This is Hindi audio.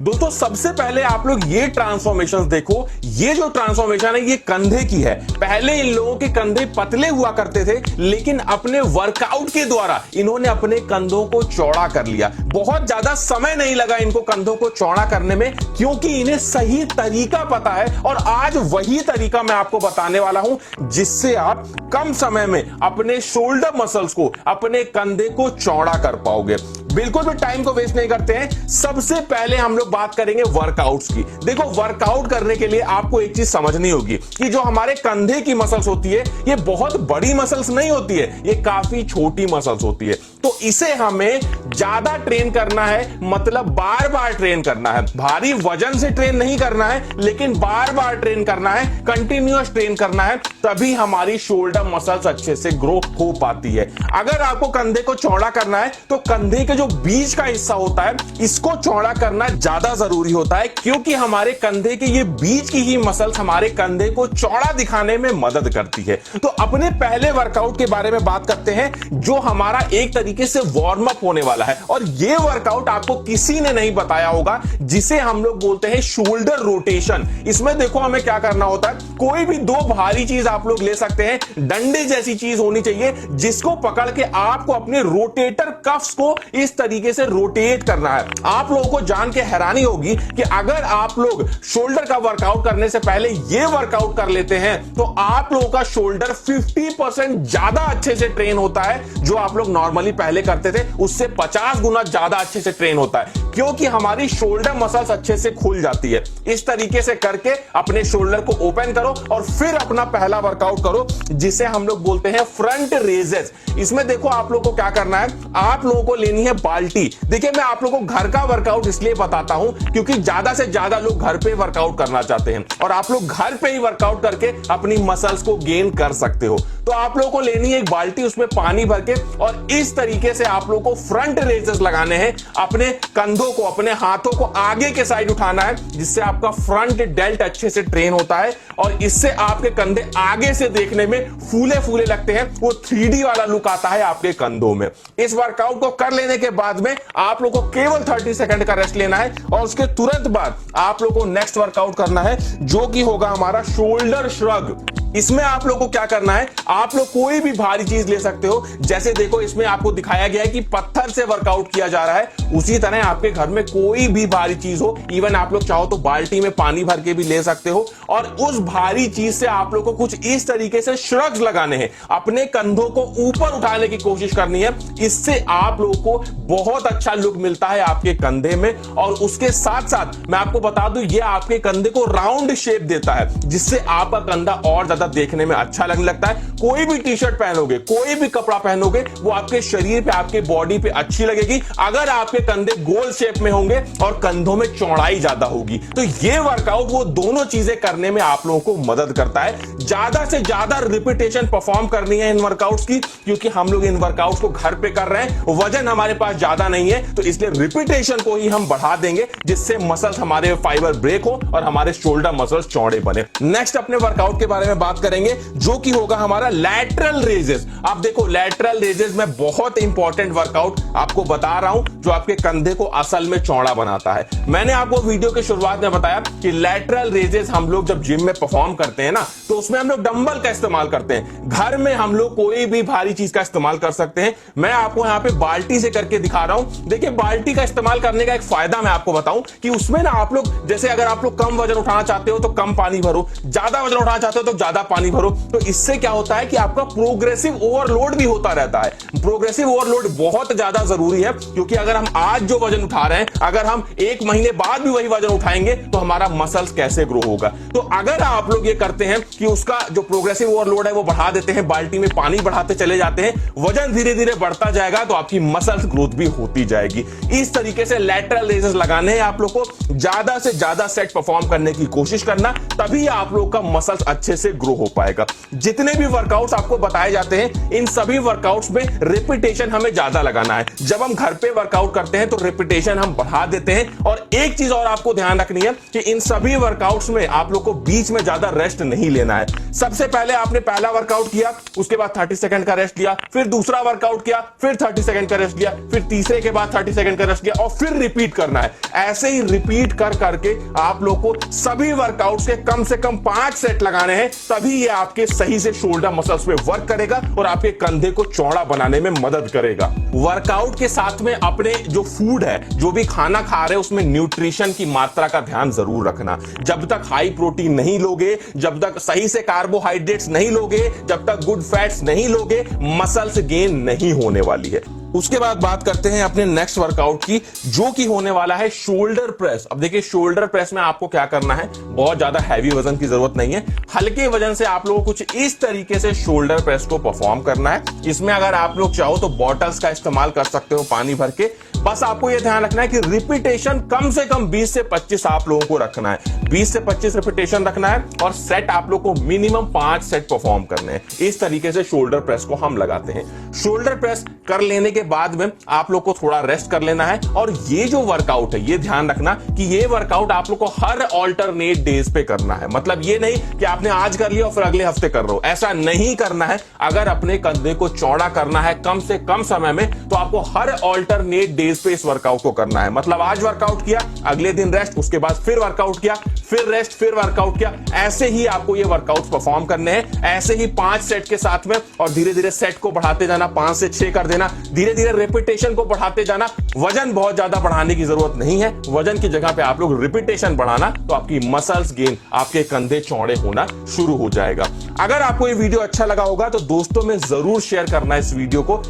दोस्तों सबसे पहले आप लोग ये ट्रांसफॉर्मेशन देखो। ये जो ट्रांसफॉर्मेशन है ये कंधे की है। पहले इन लोगों के कंधे पतले हुआ करते थे, लेकिन अपने वर्कआउट के द्वारा इन्होंने अपने कंधों को चौड़ा कर लिया। बहुत ज्यादा समय नहीं लगा इनको कंधों को चौड़ा करने में, क्योंकि इन्हें सही तरीका पता है। और आज वही तरीका मैं आपको बताने वाला हूं, जिससे आप कम समय में अपने शोल्डर मसल्स को, अपने कंधे को चौड़ा कर पाओगे। बिल्कुल भी टाइम को वेस्ट नहीं करते हैं। सबसे पहले हम लोग बात करेंगे वर्कआउट्स की। देखो, वर्कआउट करने के लिए आपको एक चीज समझनी होगी कि जो हमारे कंधे की मसल्स होती है ये बहुत बड़ी मसल्स नहीं होती है, ये काफी छोटी मसल्स होती है। तो इसे हमें ज्यादा ट्रेन करना है, मतलब बार बार ट्रेन करना है। भारी वजन से ट्रेन नहीं करना है, लेकिन बार बार ट्रेन करना है, कंटिन्यूअस ट्रेन करना है, तभी हमारी शोल्डर मसल्स अच्छे से ग्रो हो पाती है। अगर आपको कंधे को चौड़ा करना है तो कंधे के जो बीच का हिस्सा होता है इसको चौड़ा करना ज्यादा जरूरी होता है, क्योंकि हमारे कंधे के ये बीच की ही मसल्स हमारे कंधे को चौड़ा दिखाने में मदद करती है। तो अपने पहले वर्कआउट के बारे में बात करते हैं, जो हमारा एक तरीके से वार्म अप होने वाला है। और ये वर्कआउट आपको किसी ने नहीं बताया होगा, जिसे हम लोग बोलते हैं शोल्डर रोटेशन। इसमें देखो हमें क्या करना होता है, कोई भी दो भारी चीज आप लोग ले सकते हैं, डंडे जैसी चीज होनी चाहिए, जिसको पकड़ के आपको अपने रोटेटर कफ्स को इस तरीके से रोटेट करना है। आप लोगों को जान के हैरानी होगी कि अगर आप लोग शोल्डर का वर्कआउट करने से पहले ये वर्कआउट कर लेते हैं तो आप लोगों का शोल्डर 50% ज्यादा अच्छे से ट्रेन होता है। जो आप लोग नॉर्मली पहले करते थे उससे 50 गुना ज्यादा अच्छे से ट्रेन होता है, क्योंकि हमारी शोल्डर मसल्स अच्छे से खुल जाती है। इस तरीके से करके अपने शोल्डर को ओपन करो और फिर अपना पहला वर्कआउट करो, जिसे हम लोग बोलते हैं फ्रंट रेजेस। इसमें देखो आप लोगों को क्या करना है, आप लोगों को लेनी है बाल्टी। देखिए, मैं आप लोगों को घर का वर्कआउट इसलिए बताता हूं क्योंकि ज्यादा से ज्यादा लोग घर पे वर्कआउट करना चाहते हैं, और आप लोग घर पे ही वर्कआउट करके अपनी मसल्स को गेन कर सकते हो। तो आप लोगों को लेनी है एक बाल्टी, उसमें पानी भर के, और इस तरीके से आप लोगों को फ्रंट रेजेस लगाने हैं। अपने कंधों को, अपने हाथों को आगे के साइड उठाना है, जिससे आपका फ्रंट डेल्ट अच्छे से ट्रेन होता है, और इससे आपके कंधे आगे से देखने में फूले फूले लगते हैं। वो 3D वाला लुक आता है आपके कंधों में। इस वर्कआउट को कर लेने के बाद में आप लोगों को केवल 30 सेकंड का रेस्ट लेना है, और उसके तुरंत बाद आप लोगों को नेक्स्ट वर्कआउट करना है, जो कि होगा हमारा शोल्डर श्रग। इसमें आप लोग को क्या करना है, आप लोग कोई भी भारी चीज ले सकते हो। जैसे देखो, इसमें आपको दिखाया गया है कि पत्थर से वर्कआउट किया जा रहा है, उसी तरह आपके घर में कोई भी भारी चीज हो, इवन आप लोग चाहो तो बाल्टी में पानी भर के भी ले सकते हो, और उस भारी चीज से आप लोग को कुछ इस तरीके से श्रग्स लगाने हैं, अपने कंधों को ऊपर उठाने की कोशिश करनी है। इससे आप लोगों को बहुत अच्छा लुक मिलता है आपके कंधे में, और उसके साथ साथ मैं आपको बता दूं, ये आपके कंधे को राउंड शेप देता है, जिससे आपका कंधा और ज्यादा देखने में अच्छा लगने लगता है। कोई भी टी शर्ट पहनोगे, कोई भी कपड़ा पहनोगे, वो आपके शरीर पे, आपके बॉडी पे अच्छी लगेगी, अगर आपके कंधे गोल शेप में होंगे और कंधों में चौड़ाई ज्यादा होगी। तो ये वर्कआउट वो दोनों चीजें करने में आप लोगों को मदद करता है। ज्यादा से ज्यादा रिपीटेशन परफॉर्म करनी है इन वर्कआउट्स की, क्योंकि हम लोग इन वर्कआउट्स को घर पे कर रहे हैं, वजन हमारे पास ज्यादा नहीं है, तो इसलिए रिपीटेशन को ही हम बढ़ा देंगे, जिससे मसल्स हमारे फाइबर ब्रेक हो और हमारे शोल्डर मसल्स चौड़े बने। नेक्स्ट अपने वर्कआउट के बारे में बात करेंगे, जो कि होगा हमारा लैटरल रेजेस। आप देखो, लैटरल रेजेस में बहुत इंपॉर्टेंट वर्कआउट आपको बता रहा हूं, जो आपके कंधे को असल में चौड़ा बनाता है। मैंने आपको वीडियो के शुरुआत में बताया कि लैटरल रेजेस हम लोग जब जिम में परफॉर्म करते हैं ना, तो उसमें हम लोग डंबल का इस्तेमाल करते हैं। घर में हम लोग कोई भी भारी चीज का इस्तेमाल कर सकते हैं। मैं आपको यहां पे बाल्टी से करके दिखा रहा हूं। देखिए, बाल्टी का इस्तेमाल करने का एक फायदा मैं आपको बताऊं कि उसमें ना आप लोग, जैसे अगर आप लोग कम वजन उठाना चाहते हो तो कम पानी भरो, ज्यादा वजन उठाना चाहते हो तो ज्यादा पानी भरो। तो इससे क्या होता है कि आपका प्रोग्रेसिव ओवरलोड भी होता रहता है। प्रोग्रेसिव ओवरलोड बहुत ज्यादा जरूरी है, क्योंकि अगर हम आज जो वजन उठा रहे हैं, अगर हम 1 महीने बाद भी वही वजन उठाएंगे तो हमारा मसल्स कैसे ग्रो होगा। तो अगर आप लोग ये करते हैं कि उसका जो प्रोग्रेसिव ओवरलोड है वो बढ़ा देते हैं, बाल्टी में पानी बढ़ाते चले जाते हैं, वजन धीरे धीरे बढ़ता जाएगा, तो आपकी मसल्स ग्रोथ भी होती जाएगी। इस तरीके से लैटरल रेजेस लगाने हैं आप लोग को, ज्यादा से ज्यादा सेट परफॉर्म करने की कोशिश करना, तभी आप लोग का मसल्स अच्छे से ग्रो हो पाएगा। जितने भी वर्कआउट्स आपको बताए जाते हैं, इन सभी वर्कआउट्स में रिपीटेशन हमें ज्यादा लगाना है। जब हम घर पे वर्कआउट करते हैं तो रिपीटेशन हम बढ़ा देते हैं। और एक चीज और आपको ध्यान रखनी है कि इन सभी वर्कआउट्स में आप लोग को बीच में ज्यादा रेस्ट नहीं लेना है। सबसे पहले आपने पहला वर्कआउट किया, उसके बाद 30 सेकंड का रेस्ट लिया, फिर दूसरा वर्कआउट किया, फिर 30 सेकंड का रेस्ट लिया, फिर तीसरे के बाद 30 सेकंड का रेस्ट लिया और फिर रिपीट करना है। ऐसे ही रिपीट कर करके आप लोग को सभी वर्कआउट्स के कम से कम 5 सेट लगाने हैं, तभी ये आपके सही से शोल्डर मसल्स पे वर्क करेगा और आपके कंधे को चौड़ा बनाने में मदद करेगा। वर्कआउट के साथ में अपने जो फूड है, जो भी खाना खा रहे हैं, उसमें न्यूट्रिशन की मात्रा का ध्यान जरूर रखना। जब तक हाई प्रोटीन नहीं लोगे, जब तक सही से कार्बोहाइड्रेट्स नहीं लोगे, जब तक गुड फैट्स नहीं लोगे, मसल्स गेन नहीं होने वाली है। उसके बाद बात करते हैं अपने नेक्स्ट वर्कआउट की, जो कि होने वाला है शोल्डर प्रेस। अब देखिए शोल्डर प्रेस में आपको क्या करना है, बहुत ज्यादा हैवी वजन की जरूरत नहीं है, हल्के वजन से आप लोगों को कुछ इस तरीके से शोल्डर प्रेस को परफॉर्म करना है। इसमें अगर आप लोग चाहो तो बॉटल्स का इस्तेमाल कर सकते हो पानी भर के। बस आपको यह ध्यान रखना है कि रिपीटेशन कम से कम 20 से 25 आप लोगों को रखना है, 20 से 25 रिपीटेशन रखना है और सेट आप लोग को मिनिमम 5 सेट परफॉर्म करने हैं। इस तरीके से शोल्डर प्रेस को हम लगाते हैं। शोल्डर प्रेस कर लेने के बाद में आप लोग को थोड़ा रेस्ट कर लेना है। और ये जो वर्कआउट है, ये ध्यान रखना कि ये वर्कआउट आप लोग को हर ऑल्टरनेट डेज पे करना है। मतलब ये नहीं कि आपने आज कर लिया और फिर अगले हफ्ते कर रहे हो, ऐसा नहीं करना है। अगर अपने कंधे को चौड़ा करना है कम से कम समय में, तो आपको हर ऑल्टरनेट डेज पे इस वर्कआउट को करना है। मतलब आज वर्कआउट किया, अगले दिन रेस्ट, उसके बाद फिर वर्कआउट किया, फिर रेस्ट, फिर वर्कआउट किया। ऐसे ही आपको ये वर्कआउट परफॉर्म करने हैं, ऐसे ही 5 सेट के साथ में। और धीरे धीरे सेट को बढ़ाते जाना, 5 से 6 कर देना, धीरे धीरे रिपीटेशन को बढ़ाते जाना। वजन बहुत ज्यादा बढ़ाने की जरूरत नहीं है, वजन की जगह पे आप लोग रिपीटेशन बढ़ाना, तो आपकी मसल्स गेन, आपके कंधे चौड़े होना शुरू हो जाएगा। अगर आपको ये वीडियो अच्छा लगा होगा तो दोस्तों में जरूर शेयर करना इस वीडियो को।